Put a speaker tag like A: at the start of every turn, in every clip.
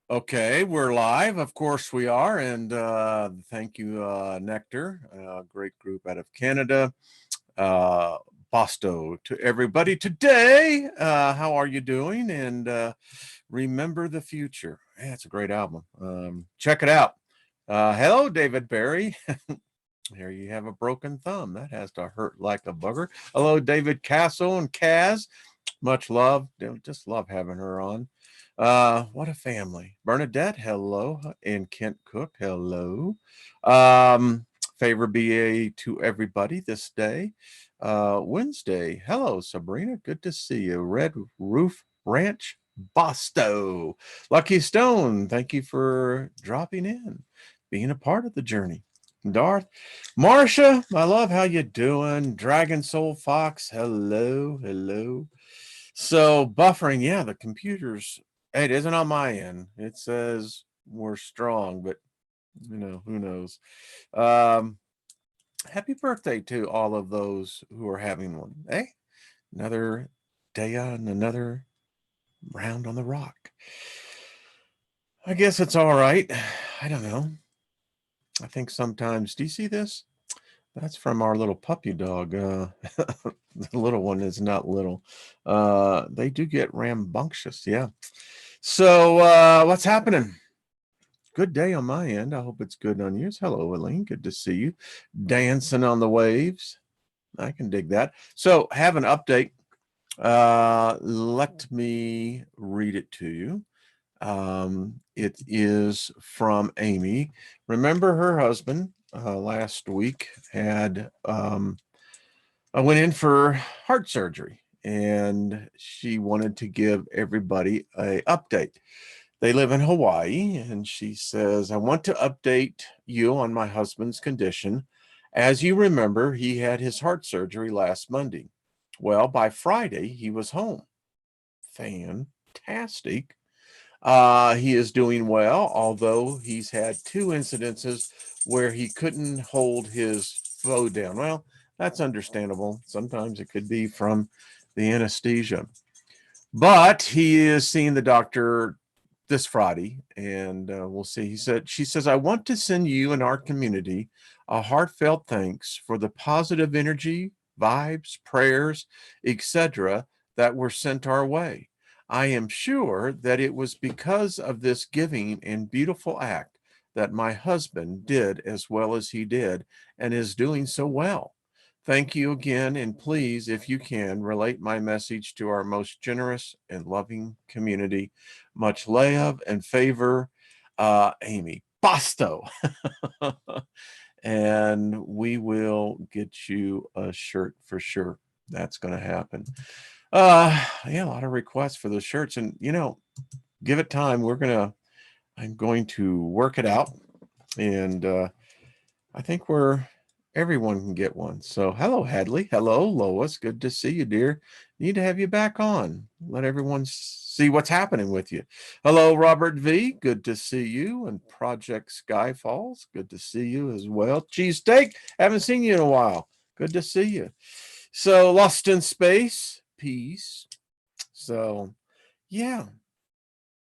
A: Okay, we're live. Of course we are. And thank you, Nectar, great group out of Canada. BOSTO to everybody today. How are you doing? And remember the future. Yeah, it's a great album. Check it out. Hello, David Barry. Here you have a broken thumb. That has to hurt like a bugger. Hello, David Castle and Kaz. Much love. Just love having her on. What a family. Bernadette, hello. And Kent Cook, hello. Favor BA to everybody this day. Wednesday, hello, Sabrina. Good to see you. Red Roof Ranch, Bosto. Lucky Stone, thank you for dropping in, being a part of the journey. Darth, Marcia, I love how you doing. Dragon Soul Fox, hello, hello. So buffering, yeah, the computers, it isn't on my end. It says we're strong, but who knows. Happy birthday to all of those who are having one. Hey, another day on, another round on the rock. I guess it's all right. I don't know. I think sometimes, do you see this? That's from our little puppy dog. The little one is not little. They do get rambunctious. Yeah. So what's happening? Good day on my end. I hope it's good on yours. Hello, Elaine. Good to see you. Dancing on the waves. I can dig that. So have an update. Let me read it to you. It is from Amy. Remember her husband last week had I went in for heart surgery, and she wanted to give everybody a update. They live in Hawaii, and she says, I want to update you on my husband's condition. As you remember, he had his heart surgery last Monday. Well, by Friday, he was home. Fantastic. He is doing well, although he's had two incidences where he couldn't hold his flow down. Well, that's understandable. Sometimes it could be from the anesthesia. But he is seeing the doctor this Friday, and we'll see. She says, I want to send you and our community a heartfelt thanks for the positive energy, vibes, prayers, etc., that were sent our way. I am sure that it was because of this giving and beautiful act that my husband did as well as he did and is doing so well. Thank you again, and please, if you can, relate my message to our most generous and loving community. Much love and favor, Amy. Basto. And we will get you a shirt for sure. That's going to happen. Yeah, a lot of requests for those shirts, and give it time. I'm going to work it out, and I think everyone can get one. So hello, Hadley. Hello, Lois. Good to see you, dear. Need to have you back on. Let everyone see what's happening with you. Hello, Robert V. Good to see you. And Project Skyfalls. Good to see you as well. Cheesesteak. Haven't seen you in a while. Good to see you. So Lost in Space. Peace. So yeah,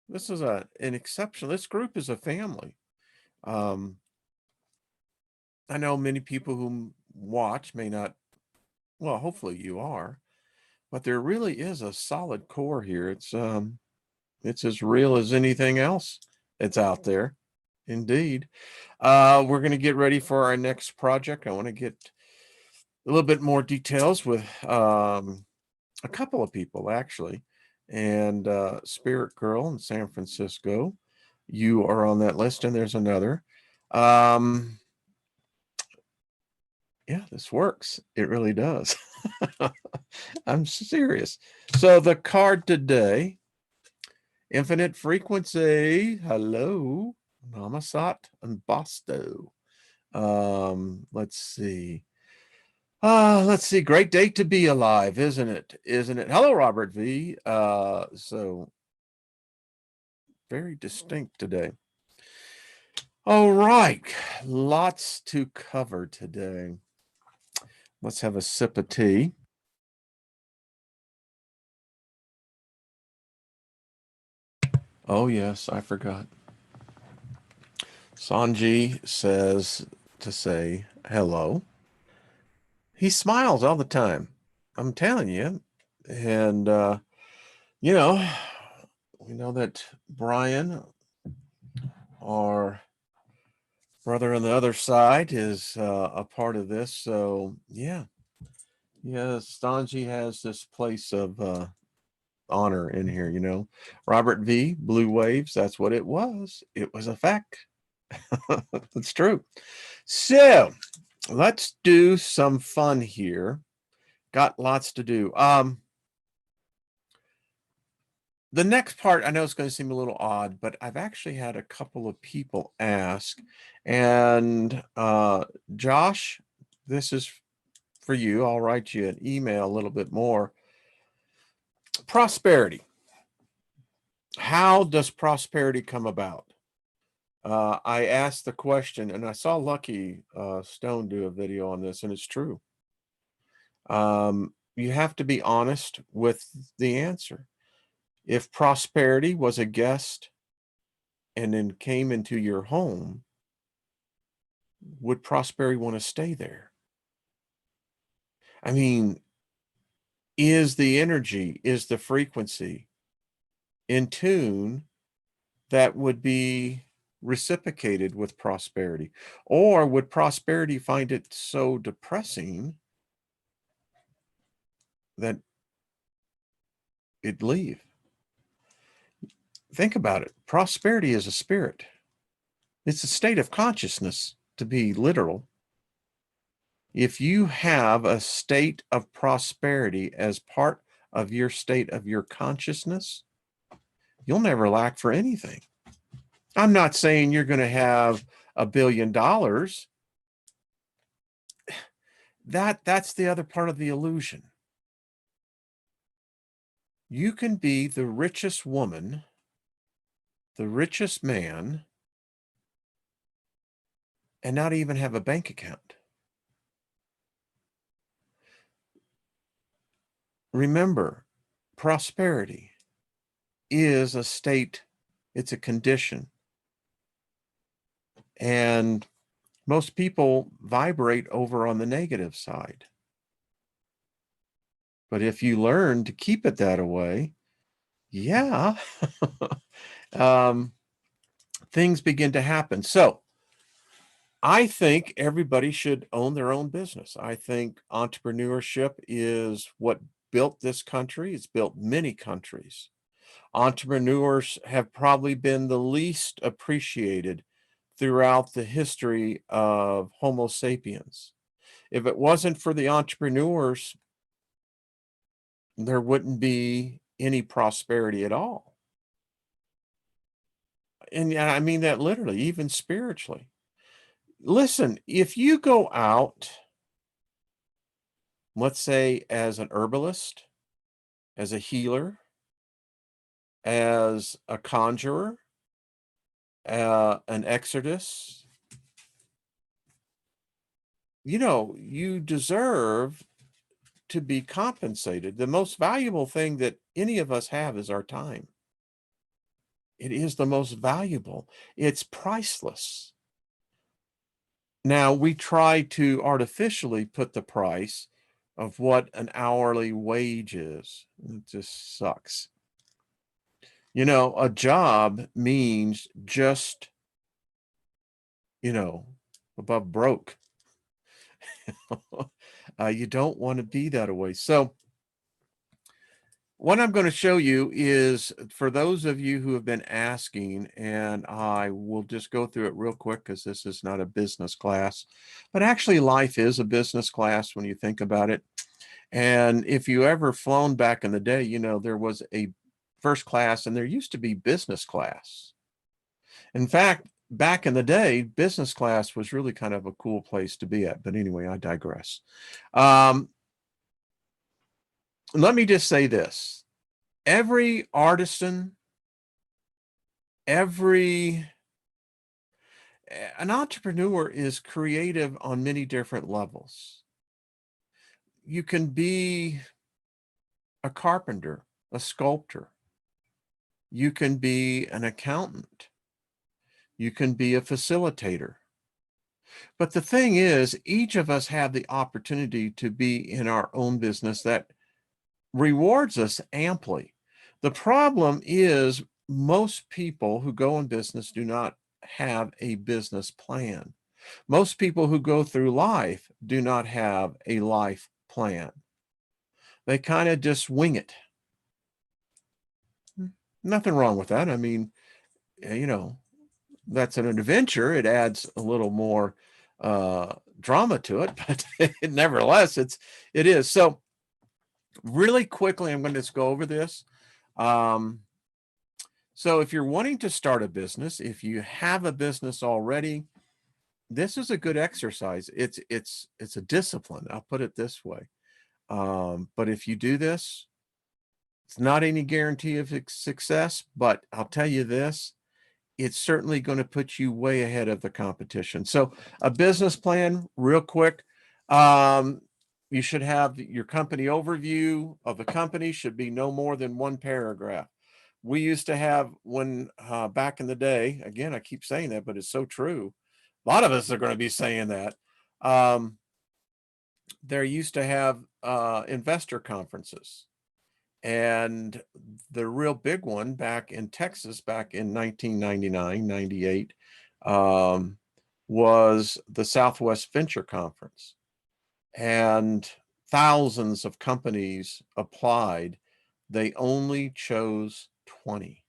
A: this is an exception. This group is a family. I know many people who watch may not, well, hopefully you are, but there really is a solid core here. It's as real as anything else that's out there. Indeed. We're going to get ready for our next project. I want to get a little bit more details with a couple of people actually, and Spirit Girl in San Francisco. You are on that list, and there's another. Um, yeah, this works. It really does. I'm serious. So the card today, Infinite Frequency. Hello, Namasat and Bosto. Let's see. Let's see. Great day to be alive, isn't it? Isn't it? Hello, Robert V. So very distinct today. All right, lots to cover today. Let's have a sip of tea. Oh, yes, I forgot. Sanji says to say hello. He smiles all the time. I'm telling you. And, you know, we know that Brian, our brother on the other side, is a part of this. So, yeah. Yeah, Stanji has this place of honor in here, you know. Robert V, Blue Waves, that's what it was. It was a fact. That's true. So let's do some fun here. Got lots to do. The next part, I know it's going to seem a little odd, but I've actually had a couple of people ask, and Josh, this is for you. I'll write you an email a little bit more. Prosperity. How does prosperity come about? I asked the question, and I saw Lucky Stone do a video on this, and it's true. You have to be honest with the answer. If prosperity was a guest and then came into your home, would prosperity want to stay there? I mean, is the energy, is the frequency in tune that would be reciprocated with prosperity? Or would prosperity find it so depressing that it'd leave? Think about it. Prosperity is a spirit. It's a state of consciousness, to be literal. If you have a state of prosperity as part of your state of your consciousness, you'll never lack for anything. I'm not saying you're going to have $1 billion. That's the other part of the illusion. You can be the richest woman, the richest man, and not even have a bank account. Remember, prosperity is a state, it's a condition. And most people vibrate over on the negative side. But if you learn to keep it that way, yeah, things begin to happen. So I think everybody should own their own business. I think entrepreneurship is what built this country. It's built many countries. Entrepreneurs have probably been the least appreciated throughout the history of Homo sapiens. If it wasn't for the entrepreneurs, there wouldn't be any prosperity at all. And yeah, I mean that literally, even spiritually. Listen, if you go out, let's say as an herbalist, as a healer, as a conjurer, an exorcist, you know, you deserve to be compensated. The most valuable thing that any of us have is our time. It is the most valuable. It's priceless. Now, we try to artificially put the price of what an hourly wage is. It just sucks. You know, a job means just, you know, above broke. You don't want to be that way. So what I'm going to show you is for those of you who have been asking, and I will just go through it real quick because this is not a business class, but actually life is a business class when you think about it. And if you ever flown back in the day, you know, there was a first class and there used to be business class. In fact, back in the day, business class was really kind of a cool place to be at. But anyway, I digress. Let me just say this. Every artisan, an entrepreneur is creative on many different levels. You can be a carpenter, a sculptor, You can be an accountant. You can be a facilitator. But the thing is, each of us have the opportunity to be in our own business that rewards us amply. The problem is most people who go in business do not have a business plan. Most people who go through life do not have a life plan. They kind of just wing it. Nothing wrong with that. I mean, you know, that's an adventure. It adds a little more drama to it, but nevertheless, it is. So really quickly, I'm going to just go over this. So if you're wanting to start a business, if you have a business already, this is a good exercise. It's a discipline. I'll put it this way. But if you do this, it's not any guarantee of success, but I'll tell you this, it's certainly going to put you way ahead of the competition. So a business plan, real quick. You should have your company overview of the company should be no more than one paragraph. We used to have when back in the day, again, I keep saying that, but it's so true. A lot of us are going to be saying that. There used to have investor conferences. And the real big one back in Texas, back in 1999, 98, was the Southwest Venture Conference. And thousands of companies applied. They only chose 20.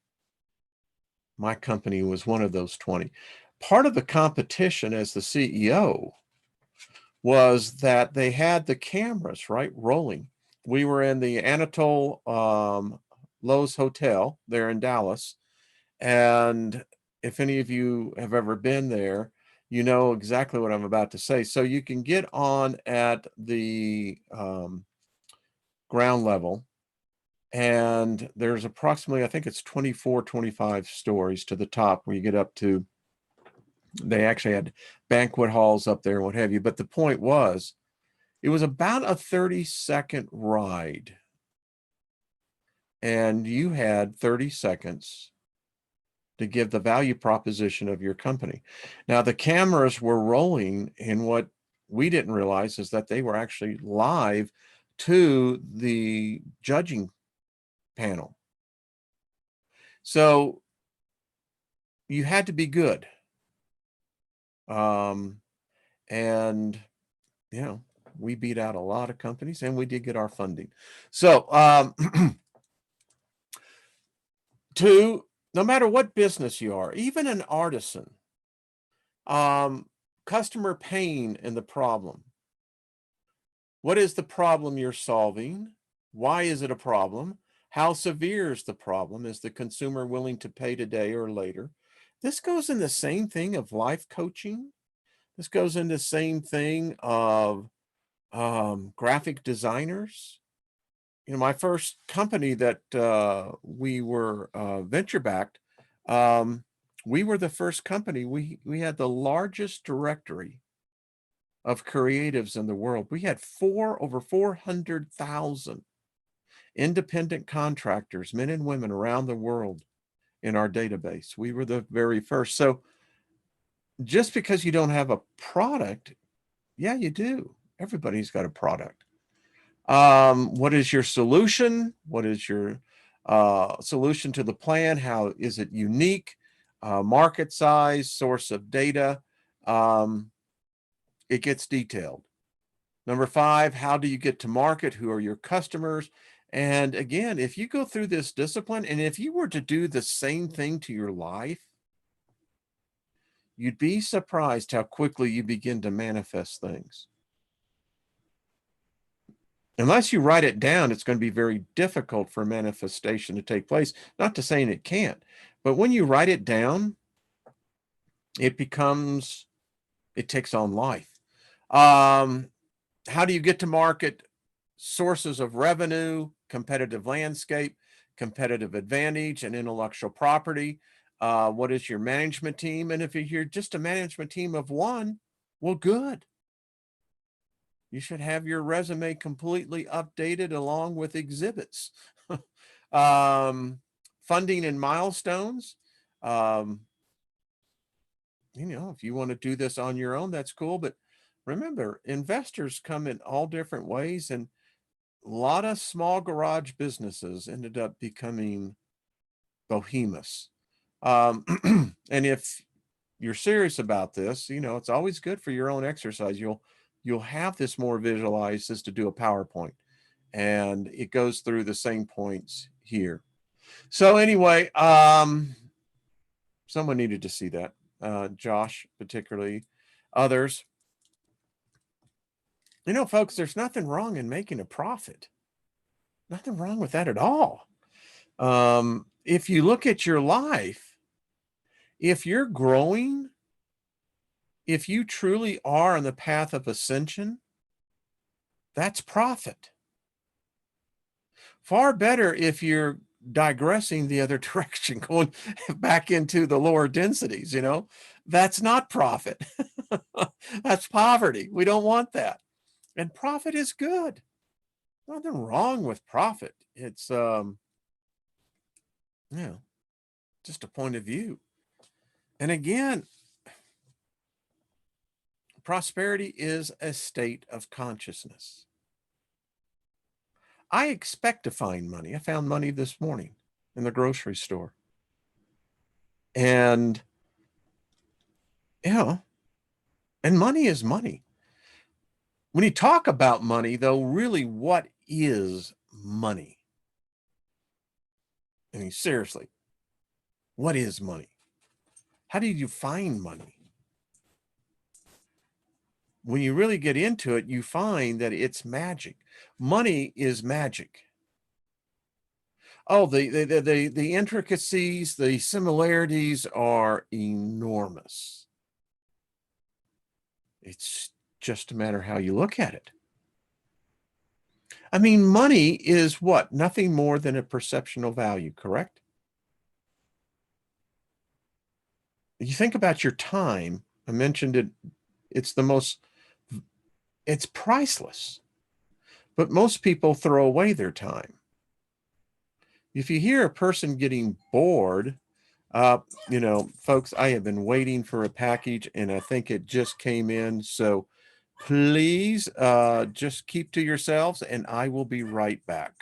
A: My company was one of those 20. Part of the competition as the CEO was that they had the cameras, right, rolling. We were in the Anatole Lowe's Hotel there in Dallas. And if any of you have ever been there, you know exactly what I'm about to say. So you can get on at the ground level, and there's approximately, I think it's 24, 25 stories to the top where you get up to. They actually had banquet halls up there and what have you. But the point was, it was about a 30-second ride. And you had 30 seconds to give the value proposition of your company. Now, the cameras were rolling, and what we didn't realize is that they were actually live to the judging panel. So you had to be good. And, you know, we beat out a lot of companies, and we did get our funding. So, no matter what business you are, even an artisan, customer pain and the problem. What is the problem you're solving? Why is it a problem? How severe is the problem? Is the consumer willing to pay today or later? This goes in the same thing of life coaching. This goes in the same thing of graphic designers. You know, my first company that we were venture backed, we were the first company. We had the largest directory of creatives in the world. We had over 400,000 independent contractors, men and women around the world in our database. We were the very first. So just because you don't have a product, yeah, you do. Everybody's got a product. What is your solution? What is your solution to the plan? How is it unique? Market size, source of data. It gets detailed. Number 5, how do you get to market? Who are your customers? And again, if you go through this discipline, and if you were to do the same thing to your life, you'd be surprised how quickly you begin to manifest things. Unless you write it down, it's going to be very difficult for manifestation to take place. Not to saying it can't, but when you write it down, it takes on life. How do you get to market? Sources of revenue, competitive landscape, competitive advantage, and intellectual property. What is your management team? And if you're just a management team of one, well, good. You should have your resume completely updated along with exhibits. funding and milestones. If you want to do this on your own, that's cool. But remember, investors come in all different ways, and a lot of small garage businesses ended up becoming behemoths. And if you're serious about this, it's always good for your own exercise. You'll have this more visualized as to do a PowerPoint, and it goes through the same points here. So anyway, someone needed to see that, Josh, particularly, others. Folks, there's nothing wrong in making a profit. Nothing wrong with that at all. If you look at your life, if you're growing, if you truly are on the path of ascension, that's profit. Far better if you're digressing the other direction, going back into the lower densities, that's not profit. That's poverty. We don't want that. And profit is good. Nothing wrong with profit. It's just a point of view. And again, prosperity is a state of consciousness. I expect to find money. I found money this morning in the grocery store. And, and money is money. When you talk about money, though, really, what is money? I mean, seriously, what is money? How do you find money? When you really get into it, you find that it's magic. Money is magic. Oh, the intricacies, the similarities are enormous. It's just a matter how you look at it. I mean, money is what? Nothing more than a perceptual value, correct? You think about your time. I mentioned it. It's priceless. But most people throw away their time. If you hear a person getting bored, folks, I have been waiting for a package, and I think it just came in. So please just keep to yourselves, and I will be right back.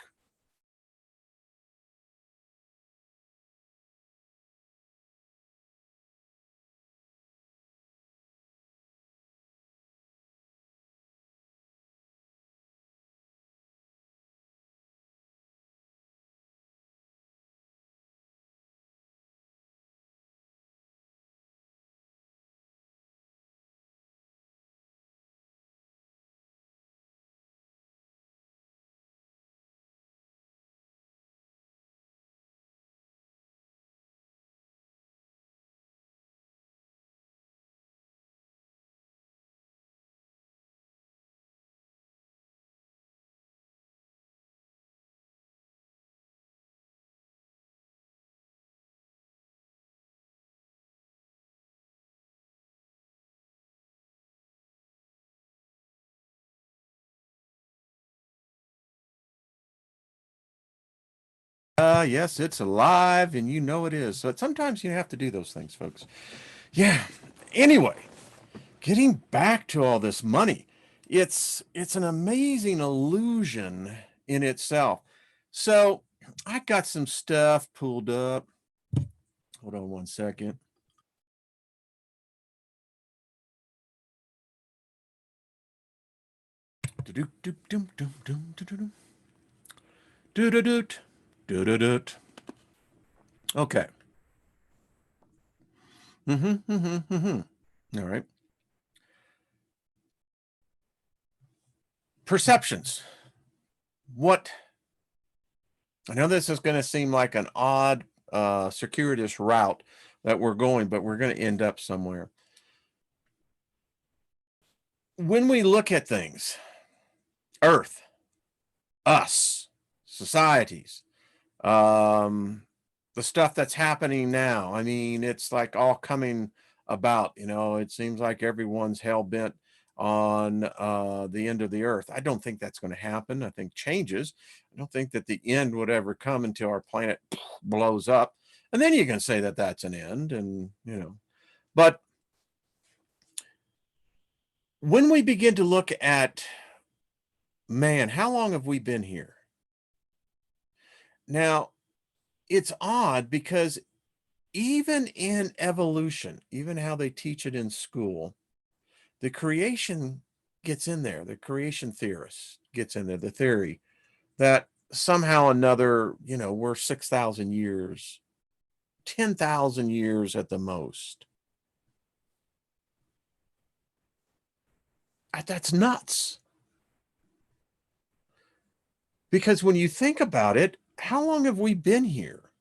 A: Yes, it's alive, and it is. So sometimes you have to do those things, folks. Yeah. Anyway, getting back to all this money, it's an amazing illusion in itself. So I got some stuff pulled up. Hold on one second. Okay. All right. Perceptions. What? I know this is going to seem like an odd, circuitous route that we're going, but we're going to end up somewhere. When we look at things, Earth, us, societies, the stuff that's happening now, I mean, it's like all coming about, it seems like everyone's hell bent on the end of the earth. I don't think that's going to happen. I think changes. I don't think that the end would ever come until our planet blows up. And then you can say that that's an end. And, but when we begin to look at, man, how long have we been here? Now, it's odd because even in evolution, even how they teach it in school, the creation gets in there. The creation theorist gets in there, the theory that somehow or another, we're 6,000 years, 10,000 years at the most. That's nuts. Because when you think about it, how long have we been here?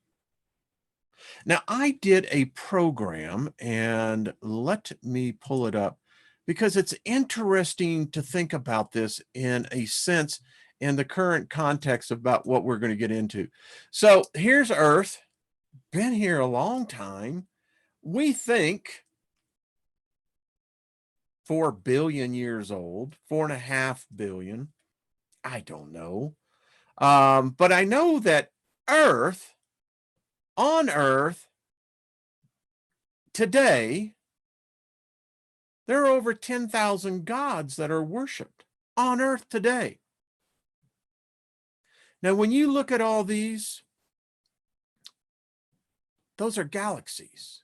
A: Now, I did a program, and let me pull it up because it's interesting to think about this in a sense in the current context about what we're going to get into. So here's Earth, been here a long time. We think 4 billion years old, 4.5 billion. I don't know. But I know that on Earth, today, there are over 10,000 gods that are worshiped on Earth today. Now, when you look at all these, those are galaxies.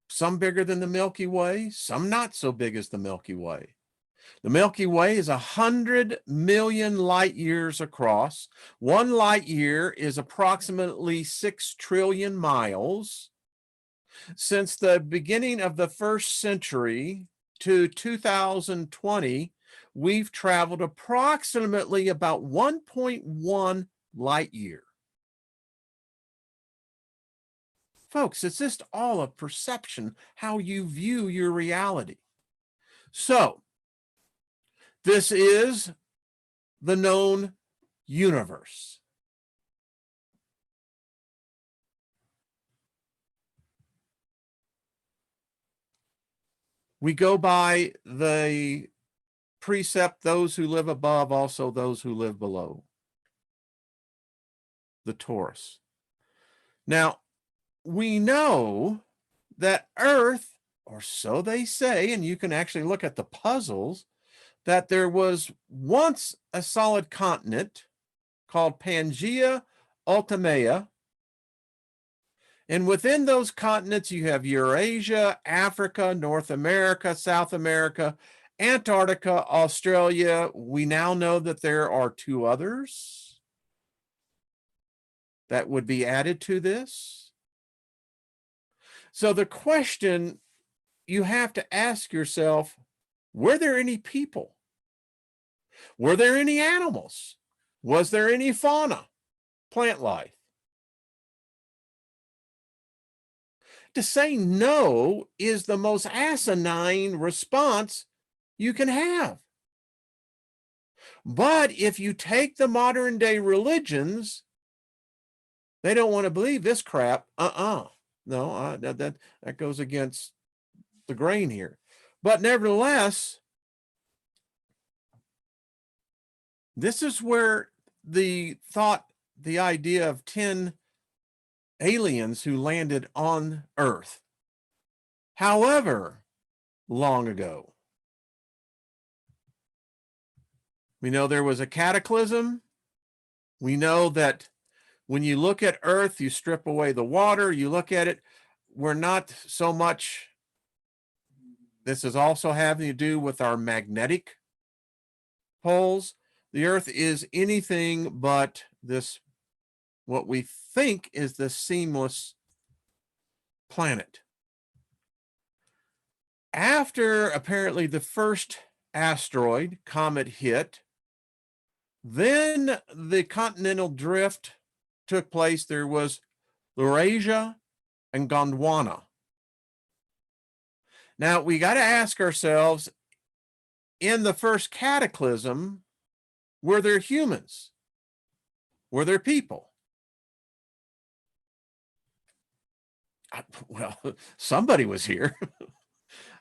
A: Some bigger than the Milky Way, some not so big as the Milky Way. The Milky Way is 100 million light years across. 1 light year is approximately 6 trillion miles. Since the beginning of the first century to 2020, we've traveled approximately about 1.1 light year. Folks, it's just all a perception, how you view your reality. So, this is the known universe. We go by the precept, those who live above, also those who live below. The torus. Now, we know that Earth, or so they say, and you can actually look at the puzzles, that there was once a solid continent called Pangaea Ultimea. And within those continents, you have Eurasia, Africa, North America, South America, Antarctica, Australia. We now know that there are 2 others that would be added to this. So the question you have to ask yourself, were there any people? Were there any animals? Was there any fauna, plant life? To say no is the most asinine response you can have. But if you take the modern day religions, they don't want to believe this crap. No, that goes against the grain here. But nevertheless, this is where the idea of 10 aliens who landed on Earth, however long ago. We know there was a cataclysm. We know that when you look at Earth, you strip away the water, you look at it, we're not so much, this is also having to do with our magnetic poles. The Earth is anything but this, what we think is the seamless planet. After apparently the first asteroid comet hit, then the continental drift took place. There was Laurasia and Gondwana. Now we got to ask ourselves, in the first cataclysm, were there humans? Were there people? Well, somebody was here.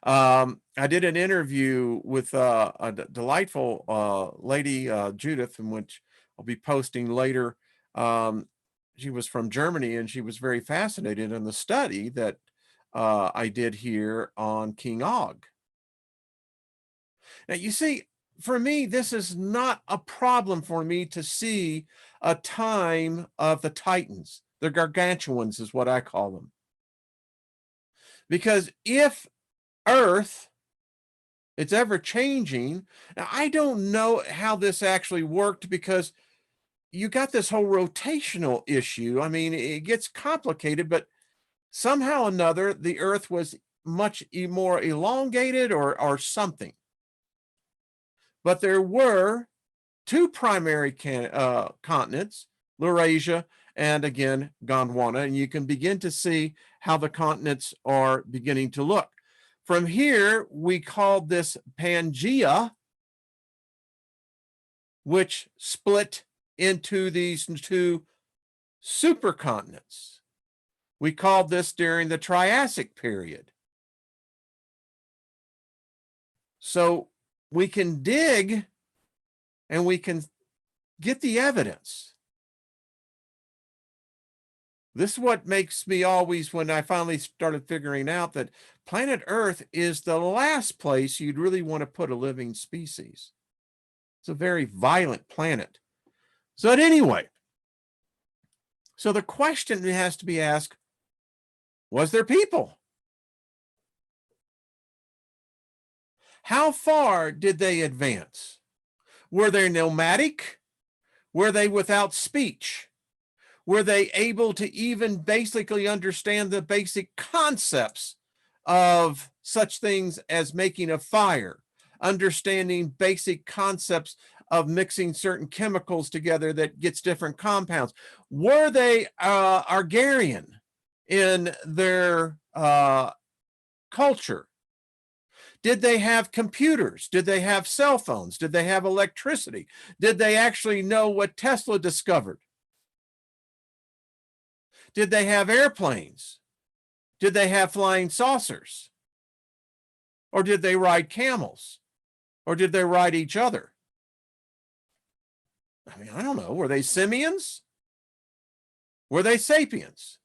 A: I did an interview with a delightful lady, Judith, in which I'll be posting later. Um, she was from Germany, and she was very fascinated in the study that I did here on King Og. Now, you see, for me, this is not a problem for me to see a time of the Titans. The gargantuans is what I call them. Because if Earth, it's ever changing. Now, I don't know how this actually worked because you got this whole rotational issue. I mean, it gets complicated, but somehow or another, the Earth was much more elongated or something. But there were two primary continents, Laurasia and again, Gondwana, and you can begin to see how the continents are beginning to look. From here, we called this Pangea, which split into these two supercontinents. We called this during the Triassic period. So we can dig and we can get the evidence. This is what makes me always, when I finally started figuring out that planet Earth is the last place you'd really want to put a living species. It's a very violent planet. So anyway, so the question has to be asked, was there people? How far did they advance? Were they nomadic? Were they without speech? Were they able to even basically understand the basic concepts of such things as making a fire, understanding basic concepts of mixing certain chemicals together that gets different compounds? Were they agrarian in their culture? Did they have computers? Did they have cell phones? Did they have electricity? Did they actually know what Tesla discovered? Did they have airplanes? Did they have flying saucers? Or did they ride camels? Or did they ride each other? I mean, I don't know. Were they simians? Were they sapiens?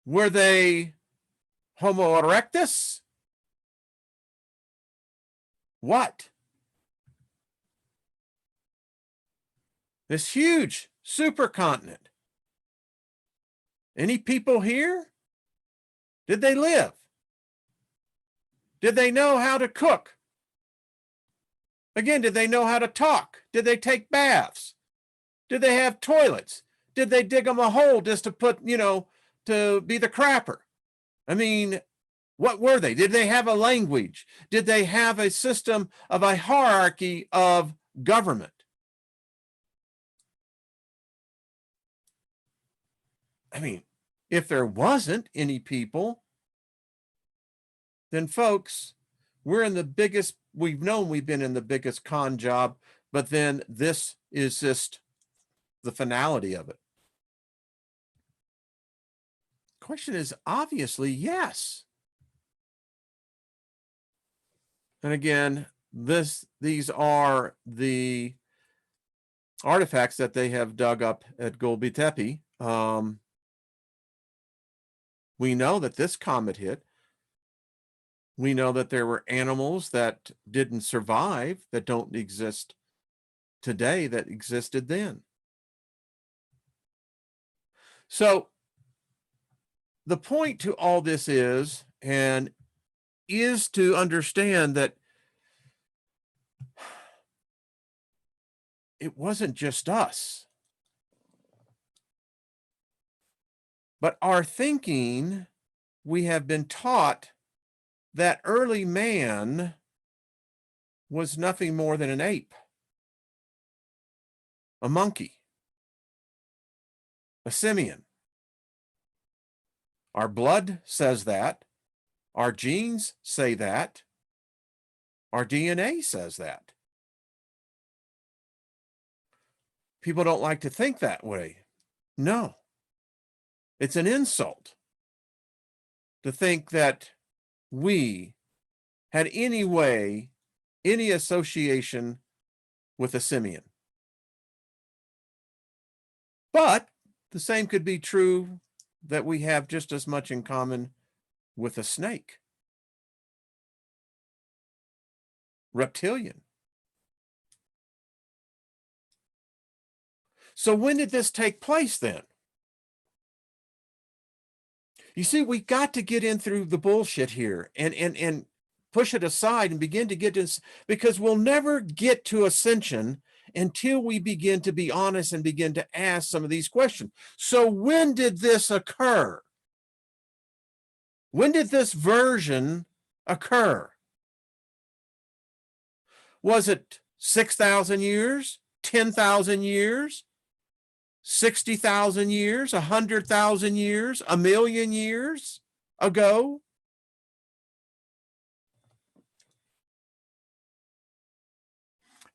A: Were they Homo erectus? What? This huge supercontinent. Any people here? Did they live? Did they know how to cook? Again, did they know how to talk? Did they take baths? Did they have toilets? Did they dig them a hole just to put, to be the crapper? I mean, what were they? Did they have a language? Did they have a system of a hierarchy of government? I mean, if there wasn't any people, then folks, we've been in the biggest con job, but then this is just the finality of it. Question is obviously yes. And again, these are the artifacts that they have dug up at Gobekli Tepe. We know that this comet hit. We know that there were animals that didn't survive, that don't exist today, that existed then. So the point to all this is to understand that it wasn't just us, but our thinking, we have been taught that early man was nothing more than an ape, a monkey, a simian. Our blood says that. Our genes say that. Our DNA says that. People don't like to think that way. No. It's an insult. to think that we had any association with a simian. But the same could be true that we have just as much in common with a snake. Reptilian. So when did this take place then? You see, we got to get in through the bullshit here and push it aside and begin to get this, because we'll never get to ascension until we begin to be honest and begin to ask some of these questions. So when did this occur? When did this version occur? Was it 6,000 years, 10,000 years, 60,000 years, 100,000 years, 1,000,000 years ago?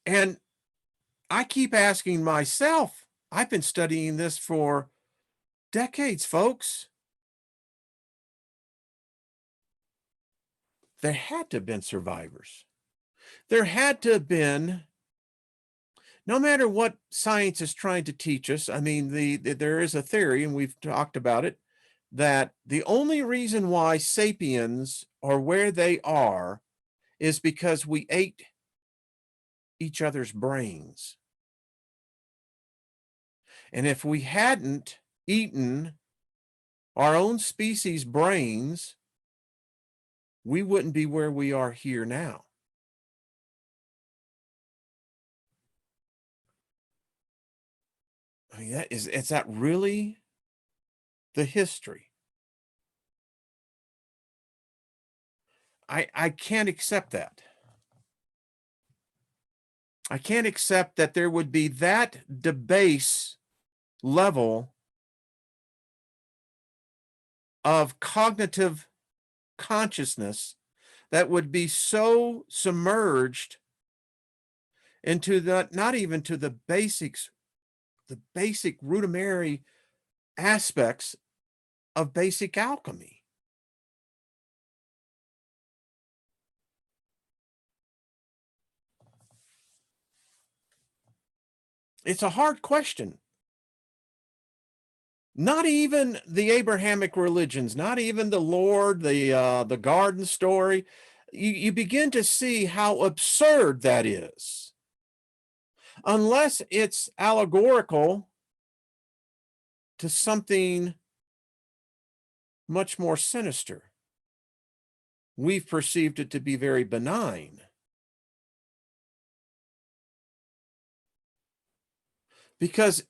A: And I keep asking myself, I've been studying this for decades, folks. There had to have been survivors. There had to have been, no matter what science is trying to teach us. I mean, there is a theory, and we've talked about it, that the only reason why sapiens are where they are is because we ate each other's brains. And if we hadn't eaten our own species' brains, we wouldn't be where we are here now. I mean, is that really the history? I can't accept that. I can't accept that there would be that debased level of cognitive consciousness that would be so submerged into not even to the basics, the basic rudimentary aspects of basic alchemy. It's a hard question. Not even the Abrahamic religions, not even the Lord, the garden story. You begin to see how absurd that is. Unless it's allegorical to something much more sinister. We've perceived it to be very benign. Because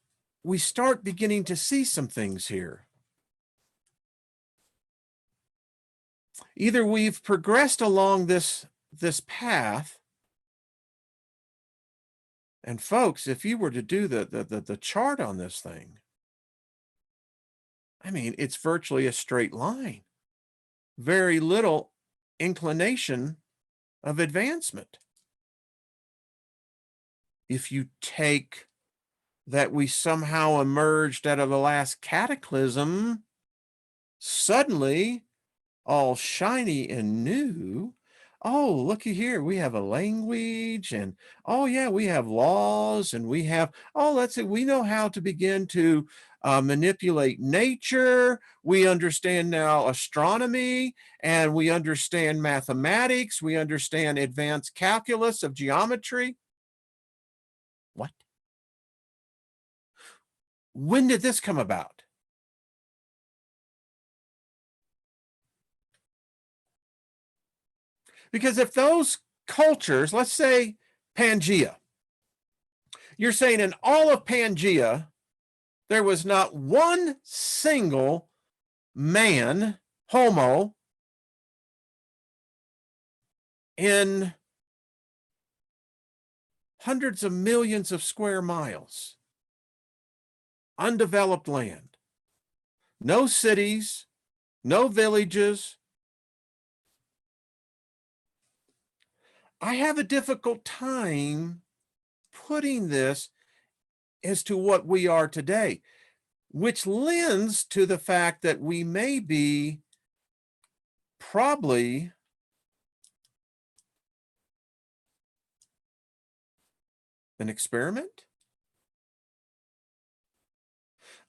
A: we start beginning to see some things here. Either we've progressed along this path, and folks, if you were to do the chart on this thing, I mean, it's virtually a straight line. Very little inclination of advancement. If you take that we somehow emerged out of the last cataclysm, suddenly all shiny and new. Oh, looky here, we have a language, and oh yeah, we have laws, and we have, oh, let's say we know how to begin to manipulate nature. We understand now astronomy, and we understand mathematics. We understand advanced calculus of geometry. What? When did this come about? Because if those cultures, let's say Pangea, you're saying in all of Pangea, there was not one single man, homo, in hundreds of millions of square miles. Undeveloped land. No cities, no villages. I have a difficult time putting this as to what we are today, which lends to the fact that we may be probably an experiment.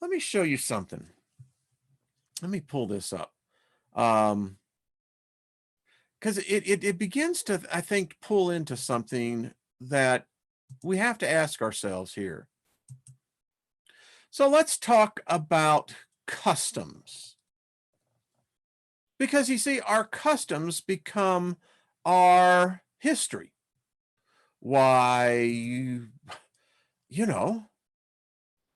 A: Let me show you something. Let me pull this up. Because it begins to, I think, pull into something that we have to ask ourselves here. So let's talk about customs. Because you see, our customs become our history. Why, you know,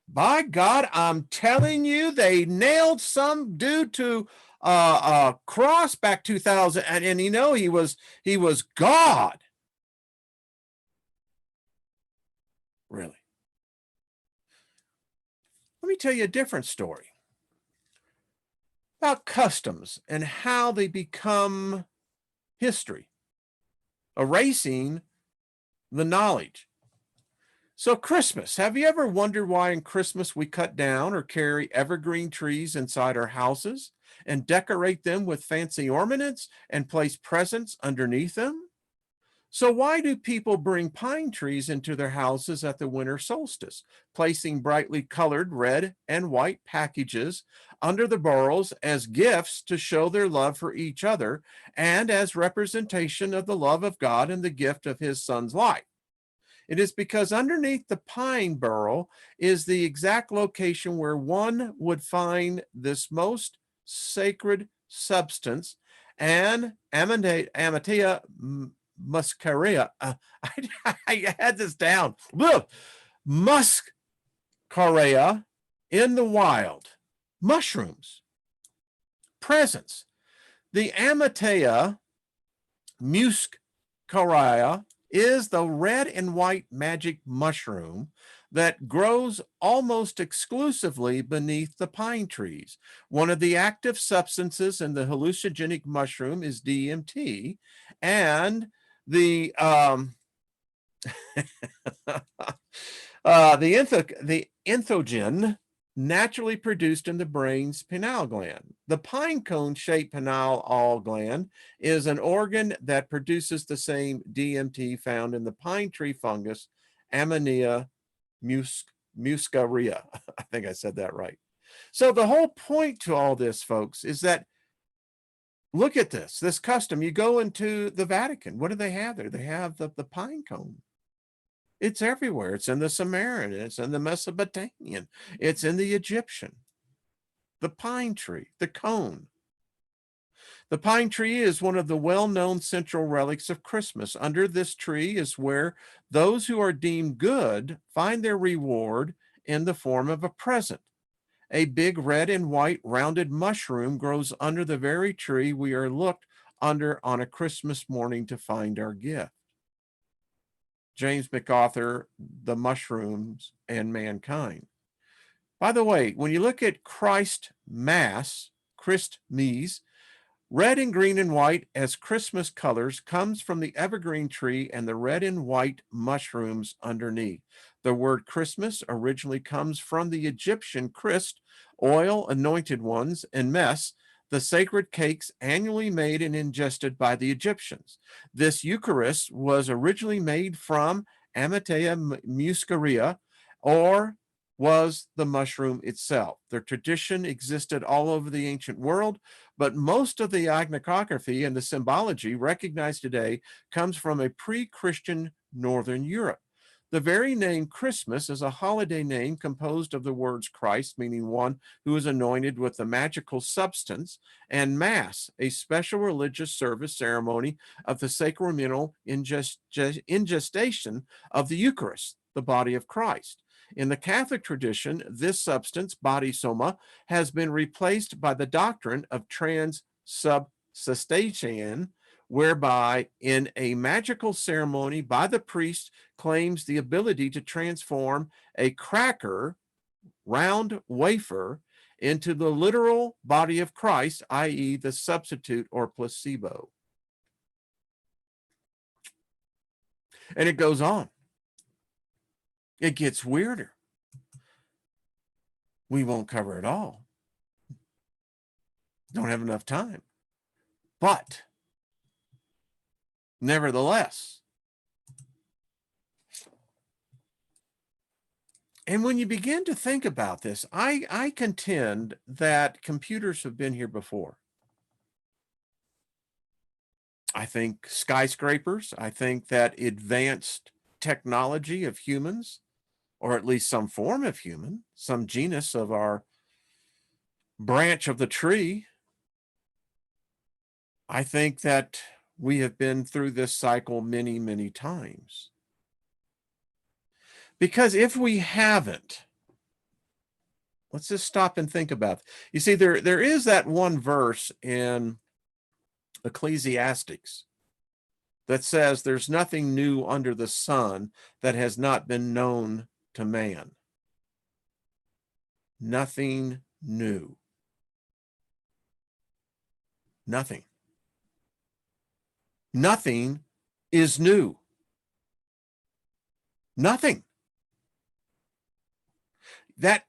A: by God, I'm telling you, they nailed some dude to a cross back 2000, and you know, he was God. Really? Let me tell you a different story about customs and how they become history, erasing the knowledge. So Christmas, have you ever wondered why in Christmas we cut down or carry evergreen trees inside our houses and decorate them with fancy ornaments and place presents underneath them? So why do people bring pine trees into their houses at the winter solstice, placing brightly colored red and white packages under the burrows as gifts to show their love for each other and as representation of the love of God and the gift of his son's life? It is because underneath the pine burrow is the exact location where one would find this most sacred substance, and Amatea muscaria. I had this down. Muscaria in the wild. Mushrooms. Presents. The Amatea muscaria is the red and white magic mushroom that grows almost exclusively beneath the pine trees. One of the active substances in the hallucinogenic mushroom is DMT, and the the enthogen naturally produced in the brain's pineal gland. The pine cone-shaped pineal gland is an organ that produces the same DMT found in the pine tree fungus, Amanita muscaria. I think I said that right. So the whole point to all this, folks, is that look at this custom. You go into the Vatican. What do they have there? They have the pine cone. It's everywhere. It's in the Samaritan. It's in the Mesopotamian. It's in the Egyptian. The pine tree, the cone. The pine tree is one of the well-known central relics of Christmas. Under this tree is where those who are deemed good find their reward in the form of a present. A big red and white rounded mushroom grows under the very tree we are looked under on a Christmas morning to find our gift. James McArthur, The Mushrooms and Mankind. By the way, when you look at Christ Mass, Christ Mise, red and green and white as Christmas colors comes from the evergreen tree and the red and white mushrooms underneath. The word Christmas originally comes from the Egyptian Christ, oil anointed ones, and mess, the sacred cakes annually made and ingested by the Egyptians. This Eucharist was originally made from Amatea muscaria, or was the mushroom itself. The tradition existed all over the ancient world, but most of the iconography and the symbology recognized today comes from a pre-Christian Northern Europe. The very name Christmas is a holiday name composed of the words Christ, meaning one who is anointed with the magical substance, and Mass, a special religious service ceremony of the sacramental ingestion of the Eucharist, the body of Christ. In the Catholic tradition, this substance, body soma, has been replaced by the doctrine of transubstantiation, whereby in a magical ceremony by the priest claims the ability to transform a cracker, round wafer, into the literal body of Christ, i.e. the substitute or placebo. And it goes on. It gets weirder. We won't cover it all. Don't have enough time. But nevertheless, and when you begin to think about this, I contend that computers have been here before. I think skyscrapers, I think that advanced technology of humans, or at least some form of human, some genus of our branch of the tree, I think that we have been through this cycle many, many times. Because if we haven't, let's just stop and think about it. You see, there is that one verse in Ecclesiastes that says there's nothing new under the sun that has not been known to man. Nothing new. Nothing. Nothing is new. Nothing. That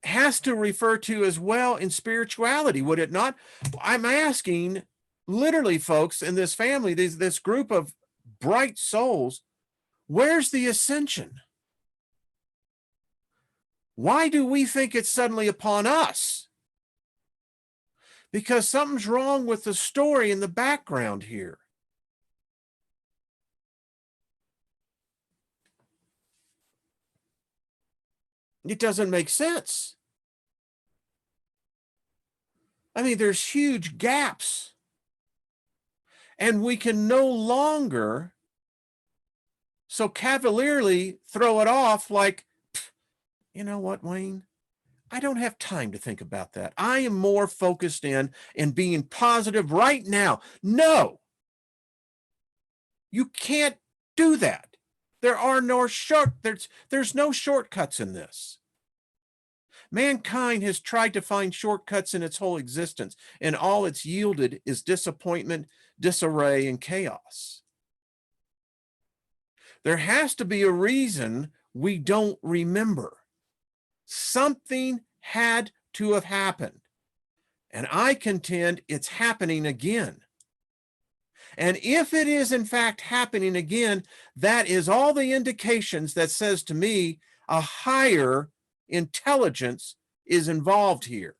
A: has to refer to as well in spirituality, would it not? I'm asking, literally, folks, in this family, this group of bright souls, where's the ascension? Why do we think it's suddenly upon us? Because something's wrong with the story in the background here. It doesn't make sense. I mean, there's huge gaps. And we can no longer so cavalierly throw it off like, you know what, Wayne? I don't have time to think about that. I am more focused in being positive right now. No, you can't do that. There are no there's no shortcuts in this. Mankind has tried to find shortcuts in its whole existence, and all it's yielded is disappointment, disarray, and chaos. There has to be a reason we don't remember. Something had to have happened, and I contend it's happening again. And if it is in fact happening again, that is all the indications that says to me a higher intelligence is involved here.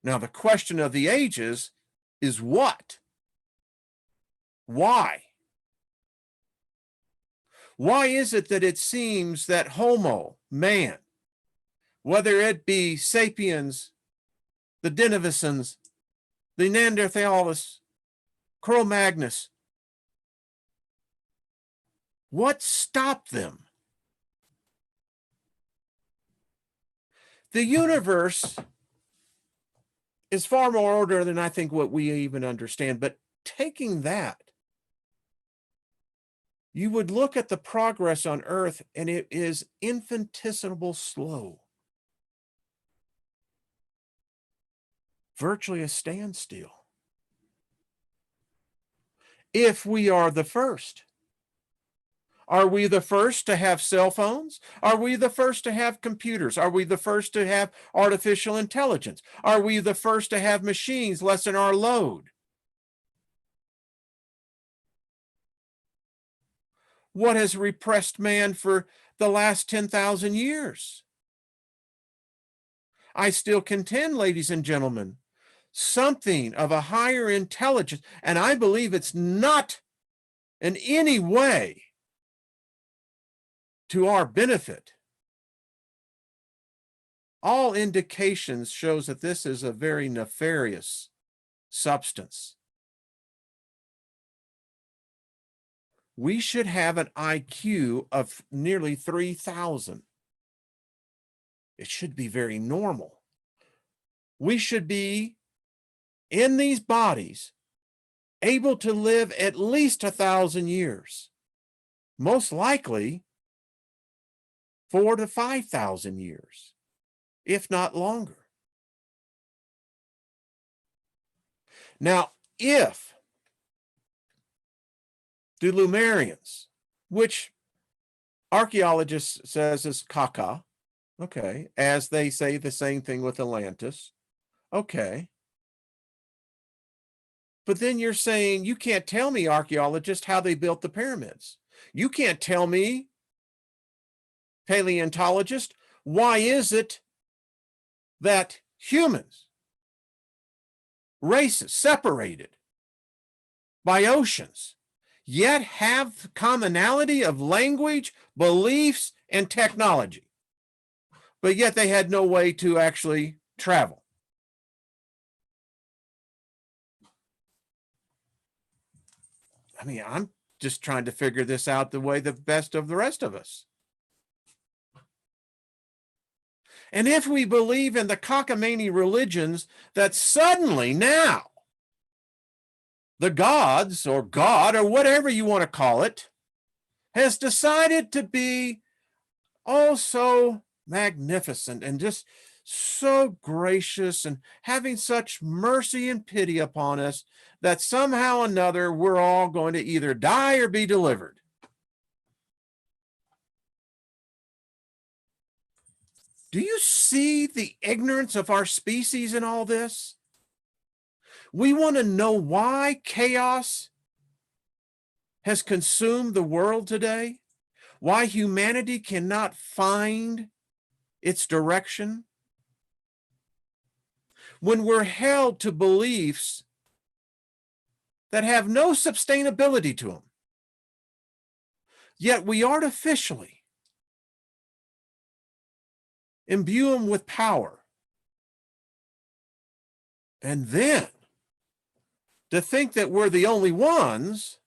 A: Now, the question of the ages is what? Why? Why is it that it seems that Homo, man, whether it be sapiens, the Denisovans, the Neanderthals, Cro-Magnus, what stopped them? The universe is far more order than I think what we even understand. But taking that, you would look at the progress on Earth, and it is infinitesimal slow. Virtually a standstill. If we are the first. Are we the first to have cell phones? Are we the first to have computers? Are we the first to have artificial intelligence? Are we the first to have machines lessen our load? What has repressed man for the last 10,000 years? I still contend, ladies and gentlemen, something of a higher intelligence, and I believe it's not in any way to our benefit. All indications shows that this is a very nefarious substance. We should have an IQ of nearly 3,000. It should be very normal. We should be in these bodies able to live at least 1,000 years. Most likely 4,000 to 5,000 years, if not longer. Now, if the Lemurians, which archaeologists says is caca, okay, as they say the same thing with Atlantis, okay, But then you're saying, you can't tell me, archaeologist, how they built the pyramids. You can't tell me, paleontologist, why is it that humans, races separated by oceans, yet have the commonality of language, beliefs, and technology, but yet they had no way to actually travel? I mean, I'm just trying to figure this out the way the best of the rest of us. And if we believe in the cockamamie religions that suddenly now the gods or God or whatever you want to call it has decided to be oh so magnificent and just so gracious and having such mercy and pity upon us that somehow or another we're all going to either die or be delivered. Do you see the ignorance of our species in all this? We want to know why chaos has consumed the world today, why humanity cannot find its direction, when we're held to beliefs that have no sustainability to them. Yet we artificially imbue them with power. And then to think that we're the only ones,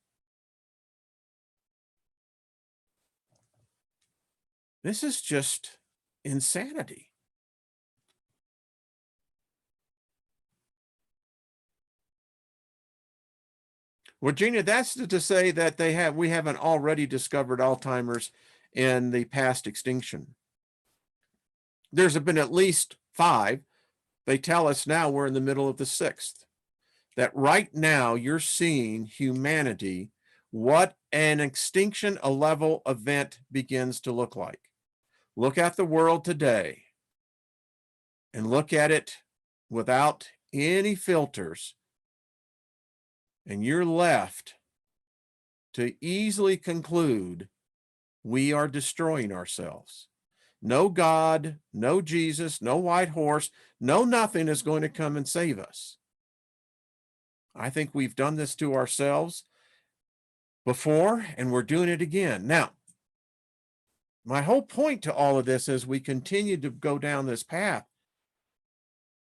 A: this is just insanity. Virginia, that's to say that we haven't already discovered Alzheimer's in the past extinction. There's been at least 5. They tell us now we're in the middle of the 6th. That right now you're seeing humanity, what an extinction a level event begins to look like. Look at the world today and look at it without any filters, and you're left to easily conclude we are destroying ourselves. No God, no Jesus, no white horse, no nothing is going to come and save us. I think we've done this to ourselves before, and we're doing it again. Now, my whole point to all of this as we continue to go down this path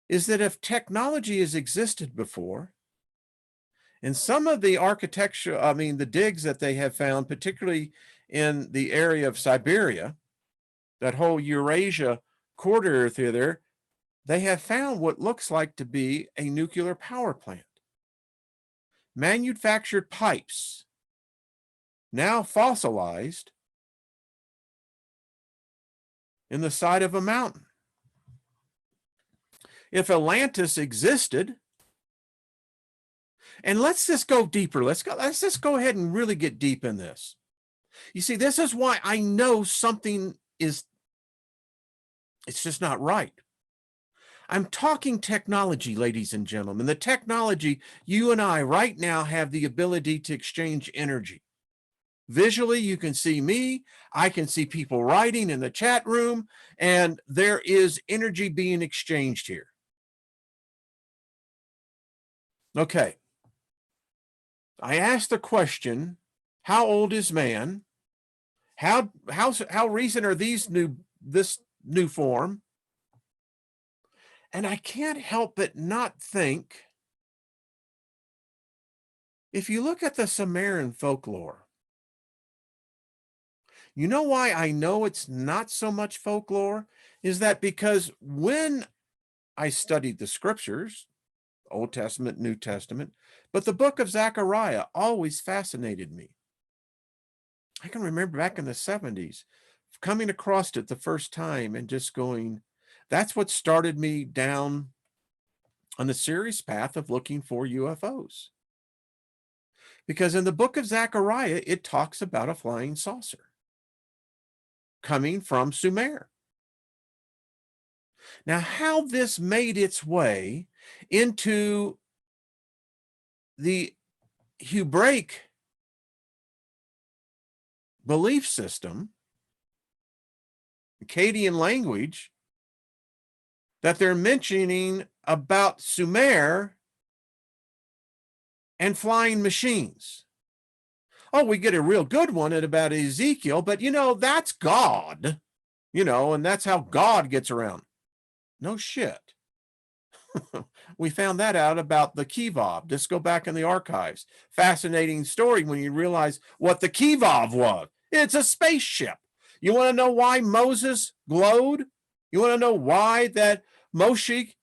A: is that if technology has existed before, and some of the architecture, the digs that they have found, particularly in the area of Siberia, that whole Eurasia corridor through there, they have found what looks like to be a nuclear power plant. Manufactured pipes, now fossilized, in the side of a mountain. If Atlantis existed, and let's just go deeper. Let's just go ahead and really get deep in this. You see, this is why I know something is, it's just not right. I'm talking technology, ladies and gentlemen. The technology, you and I right now have the ability to exchange energy. Visually, you can see me. I can see people writing in the chat room, and there is energy being exchanged here. Okay. I asked the question, how old is man? How recent are this new form? And I can't help but not think, if you look at the Sumerian folklore, you know why I know it's not so much folklore? Is that because when I studied the scriptures, Old Testament, New Testament, but the book of Zechariah always fascinated me. I can remember back in the 70s coming across it the first time and just going, that's what started me down on the serious path of looking for UFOs. Because in the book of Zechariah, it talks about a flying saucer coming from Sumer. Now, how this made its way into the Hebraic belief system, Akkadian language, that they're mentioning about Sumer and flying machines. Oh, we get a real good one at about Ezekiel, but that's God, and that's how God gets around. No shit. We found that out about the Kivov. Just go back in the archives. Fascinating story when you realize what the Kivov was. It's a spaceship. You want to know why Moses glowed? You want to know why that Moshe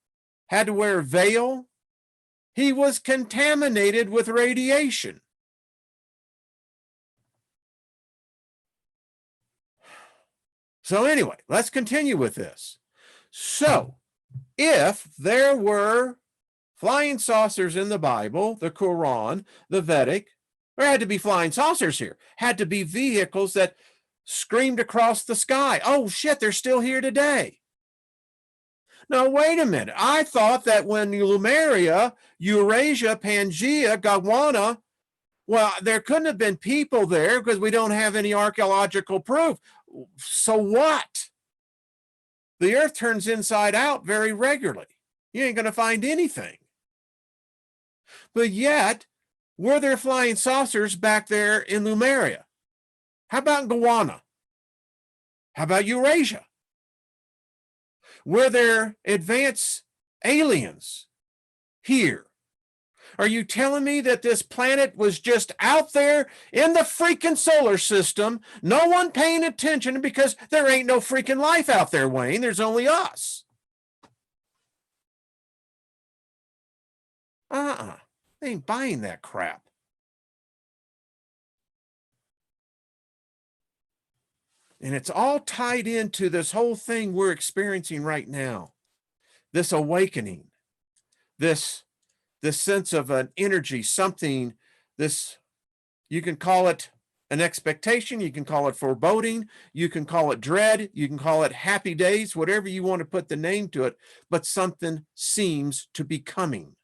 A: had to wear a veil? He was contaminated with radiation. So anyway, let's continue with this. So if there were flying saucers in the Bible, the Quran, the Vedic, there had to be flying saucers here, had to be vehicles that screamed across the sky. Oh shit, they're still here today. Now, wait a minute. I thought that when Lemuria, Eurasia, Pangaea, Gondwana, well, there couldn't have been people there because we don't have any archaeological proof. So what? The earth turns inside out very regularly. You ain't going to find anything. But yet, were there flying saucers back there in Lemuria? How about Gondwana? How about Eurasia? Were there advanced aliens here? Are you telling me that this planet was just out there in the freaking solar system, no one paying attention because there ain't no freaking life out there, Wayne? There's only us. They ain't buying that crap. And it's all tied into this whole thing we're experiencing right now. This awakening, this sense of an energy, something, you can call it an expectation, you can call it foreboding, you can call it dread, you can call it happy days, whatever you want to put the name to it, but something seems to be coming.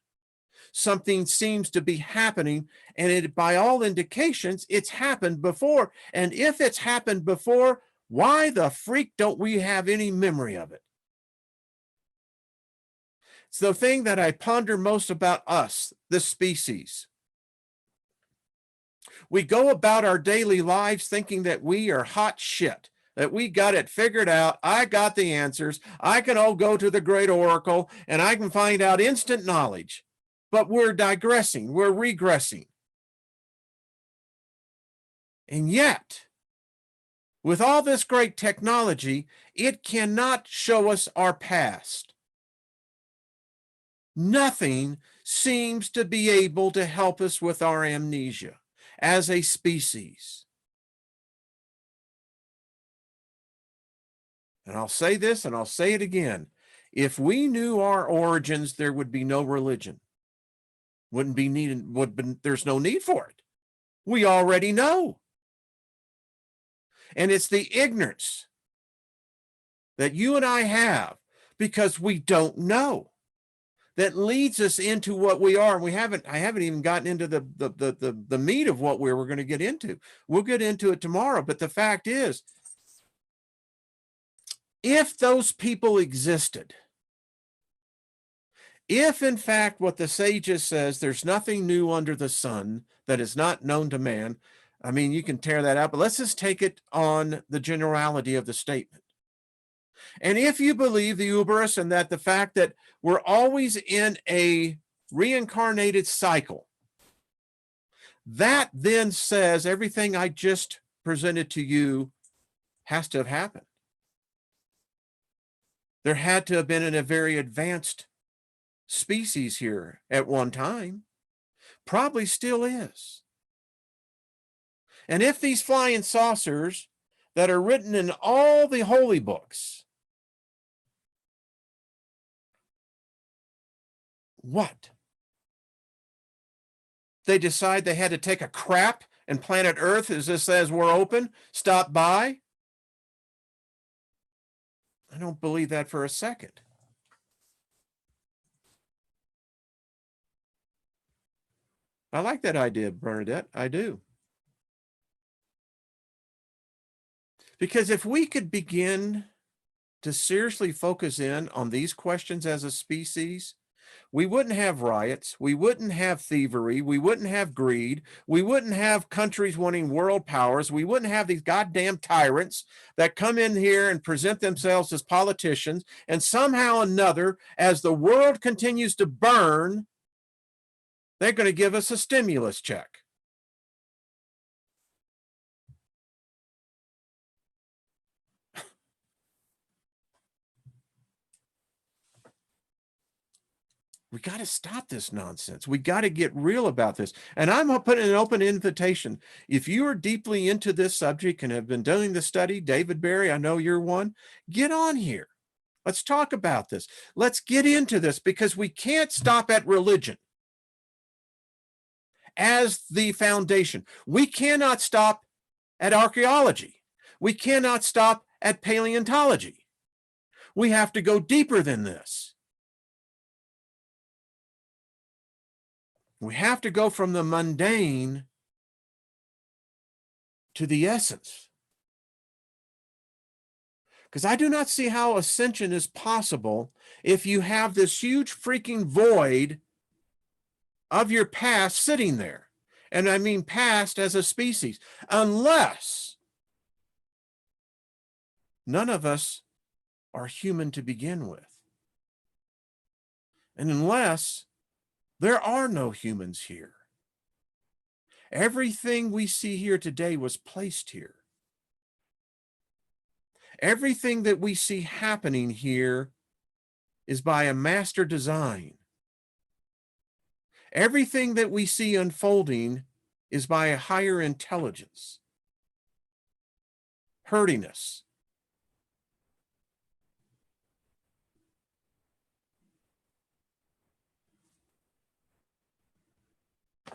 A: Something seems to be happening, and by all indications, it's happened before. And if it's happened before, why the freak don't we have any memory of it? It's the thing that I ponder most about us, the species. We go about our daily lives thinking that we are hot shit, that we got it figured out. I got the answers. I can all go to the great oracle and I can find out instant knowledge. But we're digressing, we're regressing. And yet, with all this great technology, it cannot show us our past. Nothing seems to be able to help us with our amnesia as a species. And I'll say this and I'll say it again. If we knew our origins, there would be no religion. Wouldn't be needed, there's no need for it. We already know. And it's the ignorance that you and I have because we don't know that leads us into what we are. And I haven't even gotten into the meat of what we're going to get into. We'll get into it tomorrow. But the fact is, if those people existed, if in fact what the sages says, there's nothing new under the sun that is not known to man, I mean, you can tear that out, but let's just take it on the generality of the statement. And if you believe the Uberus and that the fact that we're always in a reincarnated cycle, that then says everything I just presented to you has to have happened. There had to have been a very advanced species here at one time, probably still is. And if these flying saucers that are written in all the holy books, what? They decide they had to take a crap and planet Earth as this says we're open, stop by? I don't believe that for a second. I like that idea, Bernadette. I do. Because if we could begin to seriously focus in on these questions as a species, we wouldn't have riots, we wouldn't have thievery, we wouldn't have greed, we wouldn't have countries wanting world powers, we wouldn't have these goddamn tyrants that come in here and present themselves as politicians, and somehow or another, as the world continues to burn, they're going to give us a stimulus check. We got to stop this nonsense. We got to get real about this. And I'm putting an open invitation. If you are deeply into this subject and have been doing the study, David Barry, I know you're one, get on here. Let's talk about this. Let's get into this, because we can't stop at religion as the foundation. We cannot stop at archaeology. We cannot stop at paleontology. We have to go deeper than this. We have to go from the mundane to the essence. Because I do not see how ascension is possible if you have this huge freaking void of your past sitting there. And I mean past as a species, unless none of us are human to begin with. And unless there are no humans here. Everything we see here today was placed here. Everything that we see happening here is by a master design. Everything that we see unfolding is by a higher intelligence, hurting us.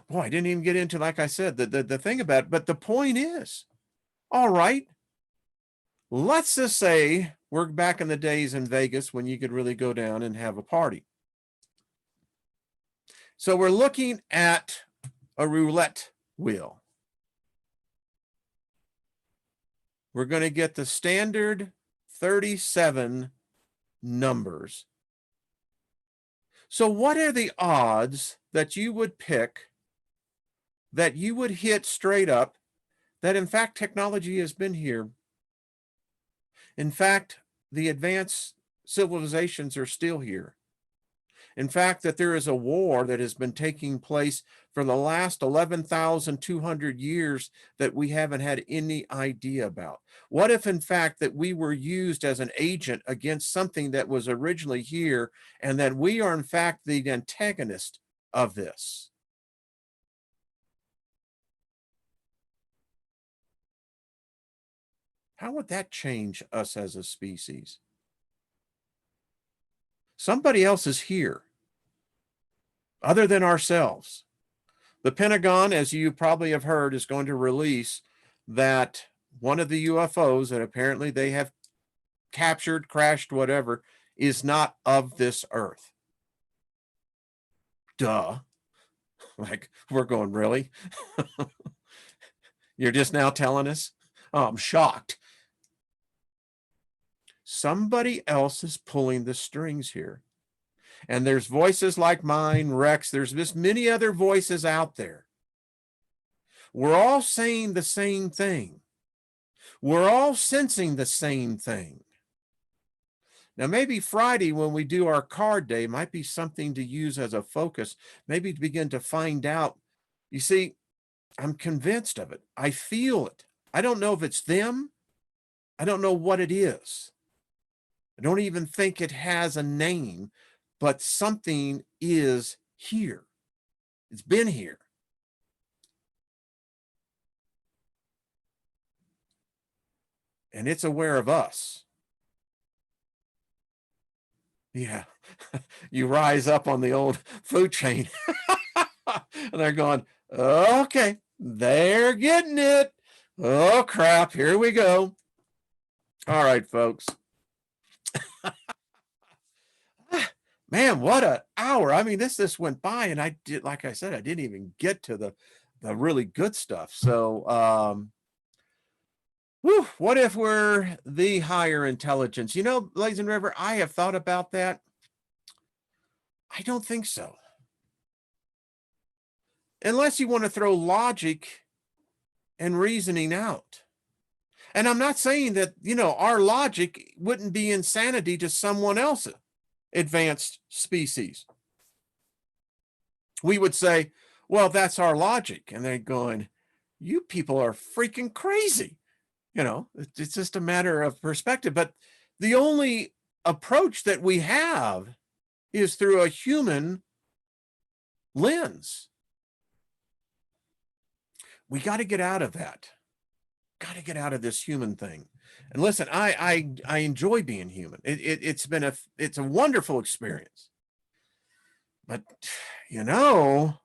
A: Boy, I didn't even get into, like I said, the thing about it, but the point is, all right, let's just say we're back in the days in Vegas when you could really go down and have a party. So we're looking at a roulette wheel. We're going to get the standard 37 numbers. So what are the odds that you would pick, that you would hit straight up, that in fact technology has been here? In fact, the advanced civilizations are still here. In fact, that there is a war that has been taking place for the last 11,200 years that we haven't had any idea about. What if, in fact, that we were used as an agent against something that was originally here, and that we are, in fact, the antagonist of this? How would that change us as a species? Somebody else is here other than ourselves. The Pentagon, as you probably have heard, is going to release that one of the UFOs that apparently they have captured, crashed, whatever, is not of this earth. Duh. Like, we're going, really? You're just now telling us? Oh, I'm shocked. Somebody else is pulling the strings here. And there's voices like mine, Rex. There's just many other voices out there. We're all saying the same thing. We're all sensing the same thing. Now, maybe Friday, when we do our card day, might be something to use as a focus, maybe to begin to find out. You see, I'm convinced of it. I feel it. I don't know if it's them. I don't know what it is. I don't even think it has a name, but something is here. It's been here. And it's aware of us. Yeah. You rise up on the old food chain. And they're going, okay, they're getting it. Oh, crap. Here we go. All right, folks. Man, what an hour. I mean, this went by, and I did, like I said, I didn't even get to the really good stuff. So, whew, what if we're the higher intelligence? You know, Lazy River, I have thought about that. I don't think so. Unless you want to throw logic and reasoning out. And I'm not saying that, you know, our logic wouldn't be insanity to someone else's advanced species. We would say, well, that's our logic. And they're going, you people are freaking crazy. You know, it's just a matter of perspective. But the only approach that we have is through a human lens. We got to get out of that. Got to get out of this human thing. And listen, I enjoy being human. It's a wonderful experience. But you know,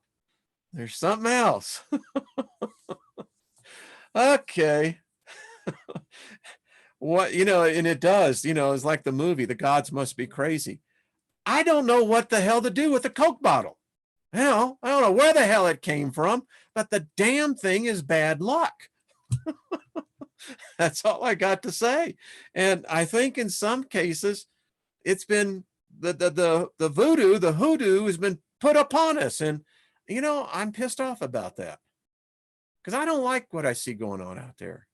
A: there's something else. Okay. What, you know, and it does, you know, it's like the movie, The Gods Must Be Crazy. I don't know what the hell to do with the Coke bottle. You know, I don't know where the hell it came from, but the damn thing is bad luck. That's all I got to say. And I think in some cases, it's been the voodoo, the hoodoo has been put upon us. And, you know, I'm pissed off about that because I don't like what I see going on out there.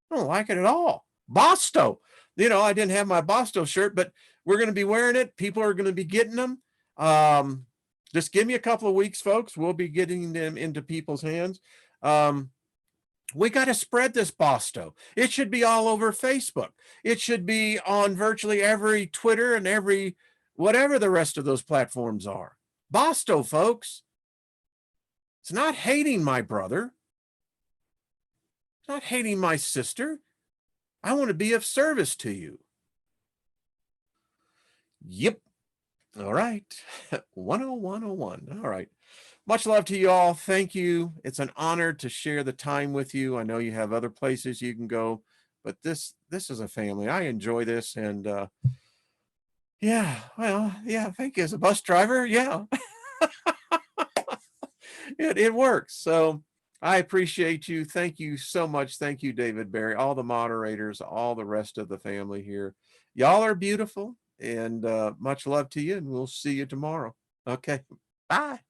A: I don't like it at all. BOSTO, you know, I didn't have my BOSTO shirt, but we're going to be wearing it. People are going to be getting them. Just give me a couple of weeks, folks. We'll be getting them into people's hands. We got to spread this BOSTO. It should be all over Facebook. It should be on virtually every Twitter and every whatever the rest of those platforms are. BOSTO, folks. It's not hating my brother. It's not hating my sister. I want to be of service to you. Yep. All right. 10101. All right. Much love to you all. Thank you. It's an honor to share the time with you. I know you have other places you can go, but this is a family. I enjoy this. And yeah, well, yeah, thank you. As a bus driver, yeah. It works. So I appreciate you. Thank you so much. Thank you, David Barry, all the moderators, all the rest of the family here. Y'all are beautiful, and much love to you, and we'll see you tomorrow. Okay, bye.